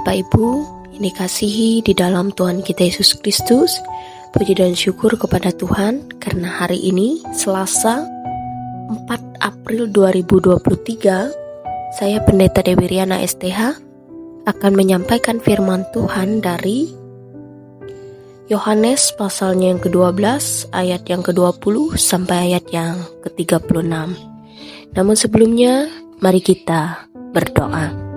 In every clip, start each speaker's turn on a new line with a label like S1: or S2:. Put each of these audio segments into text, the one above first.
S1: Bapak Ibu yang dikasihi di dalam Tuhan kita Yesus Kristus, puji dan syukur kepada Tuhan karena hari ini Selasa 4 April 2023, saya Pendeta Dewi Riana STH akan menyampaikan firman Tuhan dari Yohanes pasalnya yang ke-12 ayat yang ke-20 sampai ayat yang ke-36. Namun sebelumnya mari kita berdoa.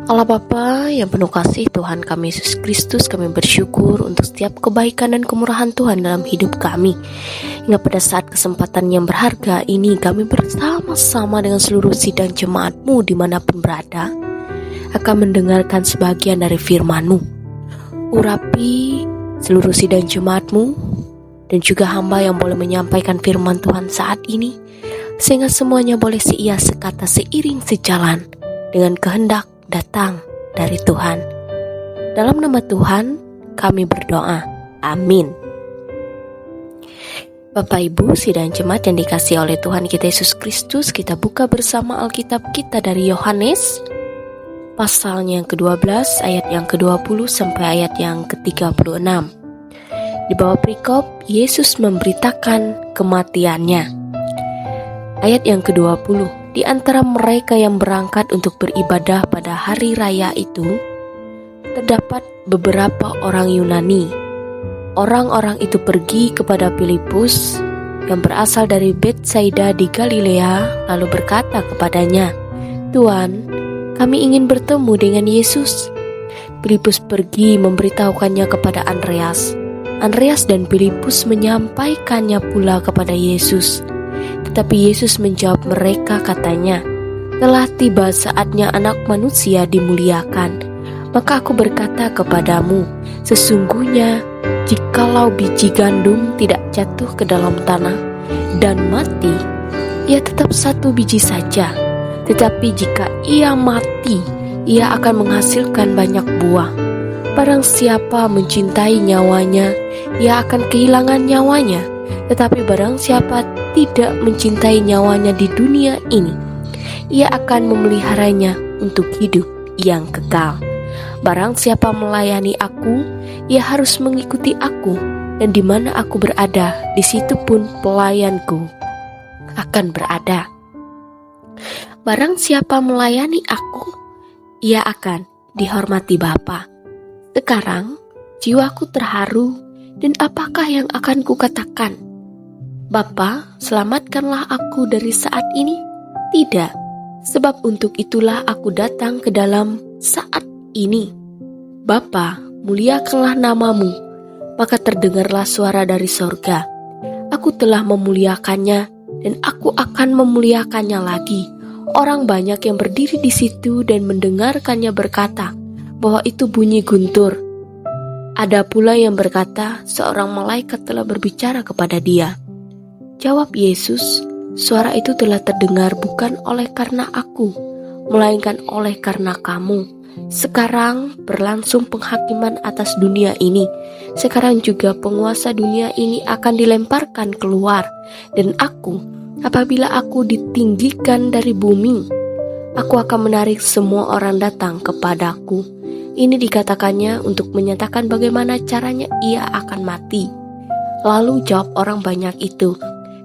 S1: Allah Bapa yang penuh kasih, Tuhan kami Yesus Kristus, kami bersyukur untuk setiap kebaikan dan kemurahan Tuhan dalam hidup kami. Hingga pada saat kesempatan yang berharga ini kami bersama-sama dengan seluruh sidang jemaat-Mu dimanapun berada akan mendengarkan sebagian dari firman-Mu. Urapi seluruh sidang jemaat-Mu dan juga hamba yang boleh menyampaikan firman Tuhan saat ini, sehingga semuanya boleh seia sekata seiring sejalan dengan kehendak datang dari Tuhan. Dalam nama Tuhan kami berdoa, amin. Bapak Ibu sidang jemaat yang dikasihi oleh Tuhan kita Yesus Kristus, kita buka bersama Alkitab kita dari Yohanes pasalnya yang ke-12 ayat yang ke-20 sampai ayat yang ke-36. Di bawah perikop Yesus memberitakan kematiannya. Ayat yang ke-20, di antara mereka yang berangkat untuk beribadah pada hari raya itu, terdapat beberapa orang Yunani. Orang-orang itu pergi kepada Filipus yang berasal dari Betsaida di Galilea, lalu berkata kepadanya, "Tuan, kami ingin bertemu dengan Yesus." Filipus pergi memberitahukannya kepada Andreas. Andreas dan Filipus menyampaikannya pula kepada Yesus. Tetapi Yesus menjawab mereka, katanya, "Telah tiba saatnya Anak Manusia dimuliakan. Maka aku berkata kepadamu, sesungguhnya jikalau biji gandum tidak jatuh ke dalam tanah dan mati, ia tetap satu biji saja. Tetapi jika ia mati, ia akan menghasilkan banyak buah. Barang siapa mencintai nyawanya, ia akan kehilangan nyawanya. Tetapi barang siapa tidak mencintai nyawanya di dunia ini, ia akan memeliharanya untuk hidup yang kekal. Barang siapa melayani aku, ia harus mengikuti aku, dan di mana aku berada, di situ pun pelayanku akan berada. Barang siapa melayani aku, ia akan dihormati Bapa." Sekarang jiwaku terharu, dan apakah yang akan kukatakan? "Bapa, selamatkanlah aku dari saat ini?" Tidak, sebab untuk itulah aku datang ke dalam saat ini. "Bapa, muliakanlah namamu." Maka terdengarlah suara dari sorga, "Aku telah memuliakannya, dan aku akan memuliakannya lagi." Orang banyak yang berdiri di situ dan mendengarkannya berkata bahwa itu bunyi guntur. Ada pula yang berkata seorang malaikat telah berbicara kepada dia. Jawab Yesus, "Suara itu telah terdengar bukan oleh karena aku, melainkan oleh karena kamu. Sekarang berlangsung penghakiman atas dunia ini. Sekarang juga penguasa dunia ini akan dilemparkan keluar. Dan aku, apabila aku ditinggikan dari bumi, aku akan menarik semua orang datang kepadaku." Ini dikatakannya untuk menyatakan bagaimana caranya ia akan mati. Lalu jawab orang banyak itu,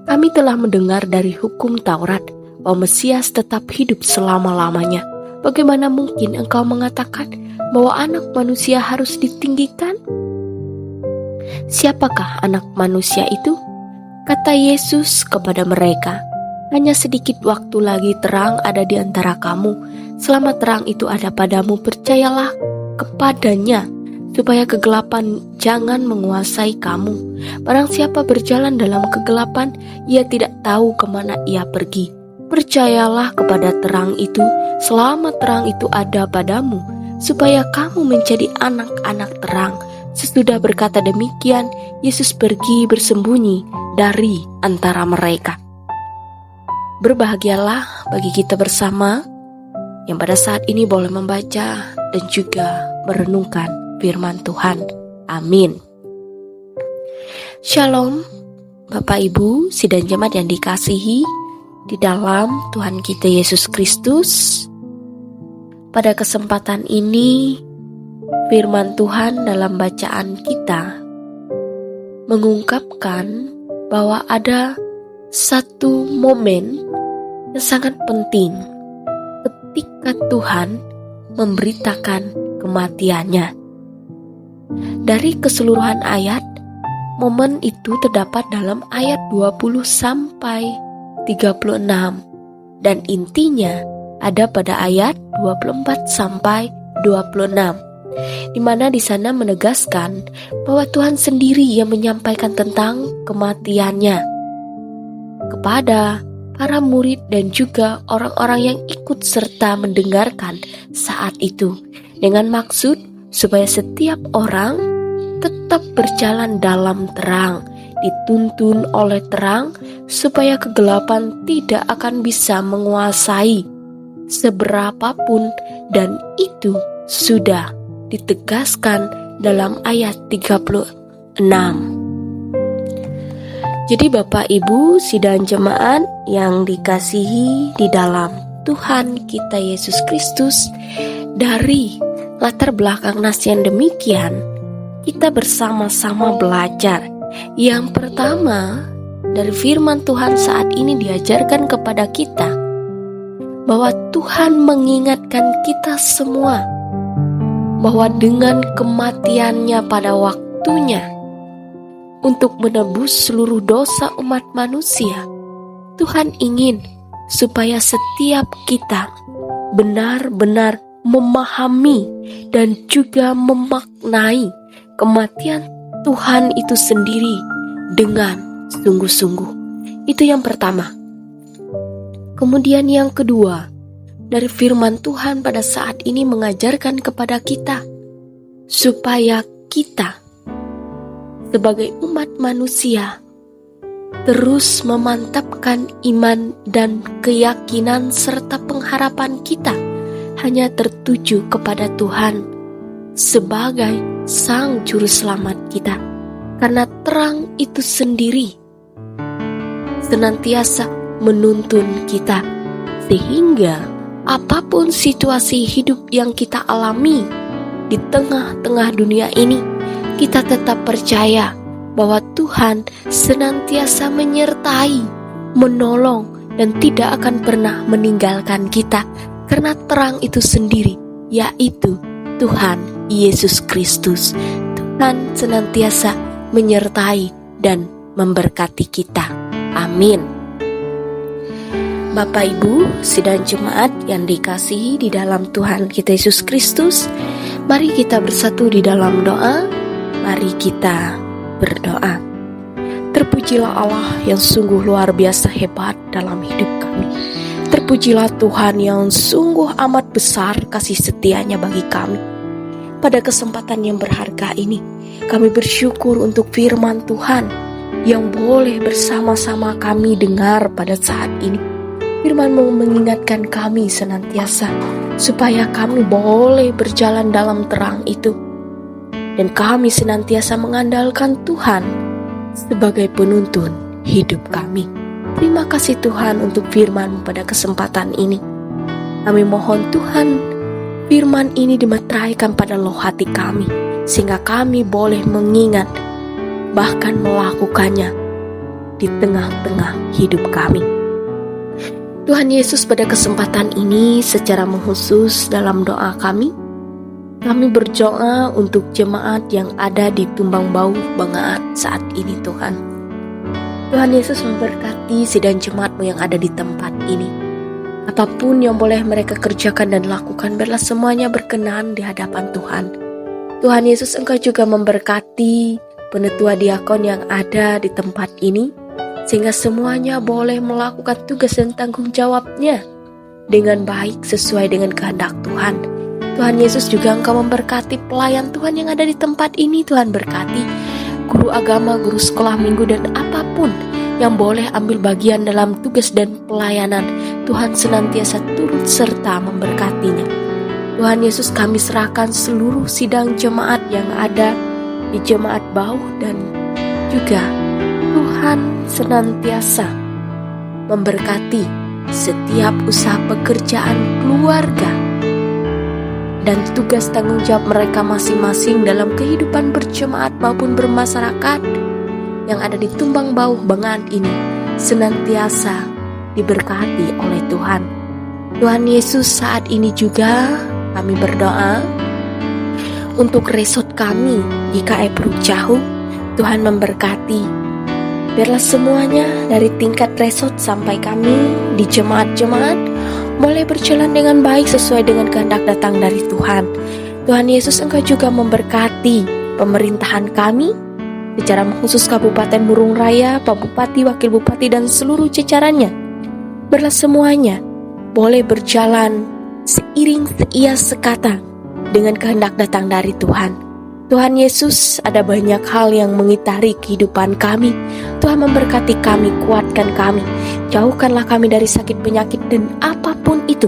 S1: "Kami telah mendengar dari hukum Taurat bahwa Mesias tetap hidup selama-lamanya. Bagaimana mungkin engkau mengatakan bahwa Anak Manusia harus ditinggikan?" "Siapakah Anak Manusia itu?" kata Yesus kepada mereka. "Hanya sedikit waktu lagi terang ada di antara kamu. Selama terang itu ada padamu, percayalah kepadanya, supaya kegelapan jangan menguasai kamu. Barang siapa berjalan dalam kegelapan, ia tidak tahu kemana ia pergi. Percayalah kepada terang itu, selama terang itu ada padamu, supaya kamu menjadi anak-anak terang." Sesudah berkata demikian, Yesus pergi bersembunyi dari antara mereka. Berbahagialah bagi kita bersama yang pada saat ini boleh membaca dan juga merenungkan firman Tuhan. Amin. Shalom Bapak Ibu sidang jemaat yang dikasihi di dalam Tuhan kita Yesus Kristus. pada kesempatan ini firman Tuhan dalam bacaan kita mengungkapkan bahwa ada satu momen yang sangat penting ketika Tuhan memberitakan kematiannya. Dari keseluruhan ayat, momen itu terdapat dalam ayat 20 sampai 36 dan intinya ada pada ayat 24 sampai 26, di mana di sana menegaskan bahwa Tuhan sendiri yang menyampaikan tentang kematiannya kepada para murid dan juga orang-orang yang ikut serta mendengarkan saat itu, dengan maksud supaya setiap orang tetap berjalan dalam terang, dituntun oleh terang, supaya kegelapan tidak akan bisa menguasai seberapapun, dan itu sudah ditegaskan dalam ayat 36. Jadi Bapak Ibu sidang jemaat yang dikasihi di dalam Tuhan kita Yesus Kristus, dari latar belakang nas yang demikian, kita bersama-sama belajar. Yang pertama, dari firman Tuhan saat ini diajarkan kepada kita bahwa Tuhan mengingatkan kita semua bahwa dengan kematiannya pada waktunya untuk menebus seluruh dosa umat manusia, Tuhan ingin supaya setiap kita benar-benar memahami dan juga memaknai kematian Tuhan itu sendiri dengan sungguh-sungguh. Itu yang pertama. Kemudian yang kedua, dari firman Tuhan pada saat ini mengajarkan kepada kita supaya kita sebagai umat manusia terus memantapkan iman dan keyakinan serta pengharapan kita hanya tertuju kepada Tuhan sebagai Sang Juru Selamat kita, karena terang itu sendiri senantiasa menuntun kita, sehingga apapun situasi hidup yang kita alami di tengah-tengah dunia ini, kita tetap percaya bahwa Tuhan senantiasa menyertai, menolong, dan tidak akan pernah meninggalkan kita, karena terang itu sendiri, yaitu Tuhan Yesus Kristus. Tuhan senantiasa menyertai dan memberkati kita. Amin. Bapak Ibu sidang jemaat yang dikasihi di dalam Tuhan kita Yesus Kristus, mari kita bersatu di dalam doa. Mari kita berdoa. Terpujilah Allah yang sungguh luar biasa hebat dalam hidup kami. Terpujilah Tuhan yang sungguh amat besar kasih setianya bagi kami. Pada kesempatan yang berharga ini, kami bersyukur untuk firman Tuhan yang boleh bersama-sama kami dengar pada saat ini. Firman-Mu mengingatkan kami senantiasa supaya kami boleh berjalan dalam terang itu, dan kami senantiasa mengandalkan Tuhan sebagai penuntun hidup kami. Terima kasih Tuhan untuk firman-Mu pada kesempatan ini. Kami mohon Tuhan, firman ini dimeteraikan pada loh hati kami, sehingga kami boleh mengingat bahkan melakukannya di tengah-tengah hidup kami. Tuhan Yesus, pada kesempatan ini secara khusus dalam doa kami berdoa untuk jemaat yang ada di Tumbang Bau, Bangaat saat ini Tuhan. Tuhan Yesus memberkati sidang jemaat-Mu yang ada di tempat ini. Apapun yang boleh mereka kerjakan dan lakukan, biarlah semuanya berkenan di hadapan Tuhan. Tuhan Yesus, Engkau juga memberkati penetua diakon yang ada di tempat ini, sehingga semuanya boleh melakukan tugas dan tanggung jawabnya dengan baik sesuai dengan kehendak Tuhan. Tuhan Yesus juga Engkau memberkati pelayan Tuhan yang ada di tempat ini. Tuhan berkati guru agama, guru sekolah minggu, dan apapun yang boleh ambil bagian dalam tugas dan pelayanan. Tuhan senantiasa turut serta memberkatinya. Tuhan Yesus, kami serahkan seluruh sidang jemaat yang ada di Jemaat Bau, dan juga Tuhan senantiasa memberkati setiap usaha pekerjaan keluarga dan tugas tanggung jawab mereka masing-masing dalam kehidupan berjemaat maupun bermasyarakat yang ada di Tumbang Bauh Bengan ini senantiasa diberkati oleh Tuhan. Tuhan Yesus, saat ini juga kami berdoa untuk resort kami di KE Peruk Jauh. Tuhan memberkati. Biarlah semuanya dari tingkat resort sampai kami di jemaat-jemaat boleh berjalan dengan baik sesuai dengan kehendak datang dari Tuhan. Tuhan Yesus, Engkau juga memberkati pemerintahan kami secara khusus Kabupaten Murung Raya, Pak Bupati, Wakil Bupati, dan seluruh jajarannya. Biarlah semuanya boleh berjalan seiring seia sekata dengan kehendak datang dari Tuhan. Tuhan Yesus, ada banyak hal yang mengitari kehidupan kami. Tuhan memberkati kami, kuatkan kami, jauhkanlah kami dari sakit penyakit dan apapun itu,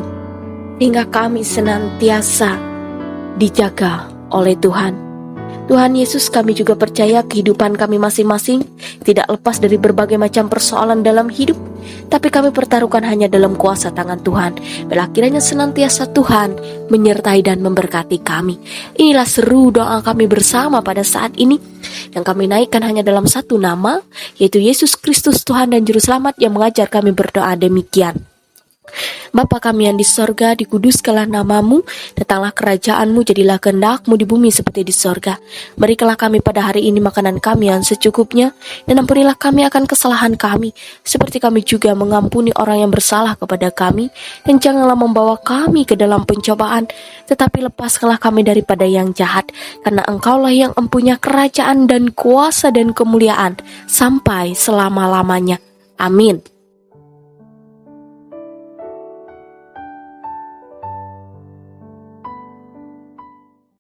S1: hingga kami senantiasa dijaga oleh Tuhan. Tuhan Yesus, kami juga percaya kehidupan kami masing-masing tidak lepas dari berbagai macam persoalan dalam hidup, tapi kami pertaruhkan hanya dalam kuasa tangan Tuhan. Bila kiranya senantiasa Tuhan menyertai dan memberkati kami. Inilah seru doa kami bersama pada saat ini, yang kami naikkan hanya dalam satu nama, yaitu Yesus Kristus Tuhan dan Juru Selamat, yang mengajar kami berdoa demikian. Bapa kami yang di sorga, dikuduskanlah namamu, datanglah kerajaanmu, jadilah kehendak-mu di bumi seperti di sorga. Berikanlah kami pada hari ini makanan kami yang secukupnya, dan ampunilah kami akan kesalahan kami, seperti kami juga mengampuni orang yang bersalah kepada kami. Dan janganlah membawa kami ke dalam pencobaan, tetapi lepaskanlah kami daripada yang jahat, karena Engkaulah yang empunya kerajaan dan kuasa dan kemuliaan sampai selama-lamanya. Amin.